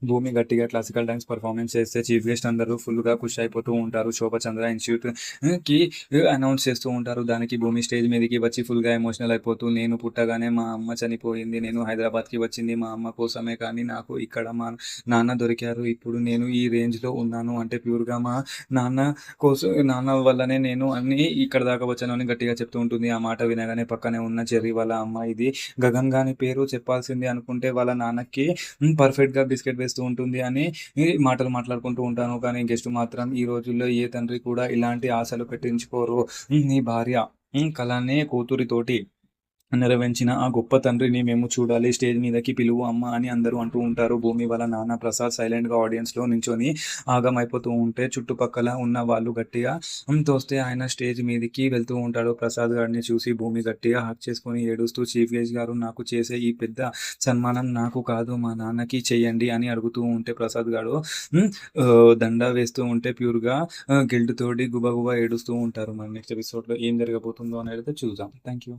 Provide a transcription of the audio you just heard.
భూమి గట్టిగా classical dance performance చేస్తే చీఫ్ గెస్ట్ అందరూ ఫుల్గా ఖుషి అయిపోతూ ఉంటారు. శోభచంద్ర ఇన్స్టిట్యూట్కి అనౌన్స్ చేస్తూ ఉంటారు. దానికి భూమి స్టేజ్ మీదకి వచ్చి ఫుల్గా ఎమోషనల్ అయిపోతూ, నేను పుట్టగానే మా అమ్మ చనిపోయింది, నేను హైదరాబాద్కి వచ్చింది మా అమ్మ కోసమే, కానీ నాకు ఇక్కడ మా నాన్న దొరికారు, ఇప్పుడు నేను ఈ రేంజ్లో ఉన్నాను అంటే ప్యూర్గా మా నాన్న నాన్న వల్లనే నేను అన్ని ఇక్కడ దాకా వచ్చాను అని గట్టిగా చెప్తూ ఉంటుంది. ఆ మాట వినగానే పక్కనే ఉన్న చెర్రీ వాళ్ళ అమ్మ, ఇది గగన్ గాని పేరు చెప్పాల్సింది అనుకుంటే వాళ్ళ నాన్నకి పర్ఫెక్ట్గా బిస్కెట్ వేస్తూ ఉంటుంది అని ఈ మాటలు మాట్లాడుకుంటూ ఉంటాను. కానీ గెస్ట్ మాత్రం, ఈ రోజుల్లో ఏ తండ్రి కూడా ఇలాంటి ఆశలు పెట్టించుకోరు, నీ భార్య కళనే కూతురితోటి నెరవేర్చిన ఆ గొప్ప తండ్రిని మేము చూడాలి, స్టేజ్ మీదకి పిలువు అమ్మ అని అందరూ అంటూ ఉంటారు. భూమి వాళ్ళ నాన్న ప్రసాద్ సైలెంట్గా ఆడియన్స్లో నించొని ఆగమైపోతూ ఉంటే చుట్టుపక్కల ఉన్న వాళ్ళు గట్టిగా తోస్తే ఆయన స్టేజ్ మీదకి వెళ్తూ ఉంటాడు. ప్రసాద్ గారిని చూసి భూమి గట్టిగా హక్ చేసుకొని ఏడుస్తూ, చీఫ్ గెస్ట్ గారు, నాకు చేసే ఈ పెద్ద సన్మానం నాకు కాదు మా నాన్నకి చెయ్యండి అని అడుగుతూ ఉంటే ప్రసాద్ గారు దండ వేస్తూ ఉంటే ప్యూర్గా గిల్ట్ తోటి గుబగుబా ఏడుస్తూ ఉంటారు. మరి నెక్స్ట్ ఎపిసోడ్లో ఏం జరగబోతుందో అనేది చూద్దాం. Thank you.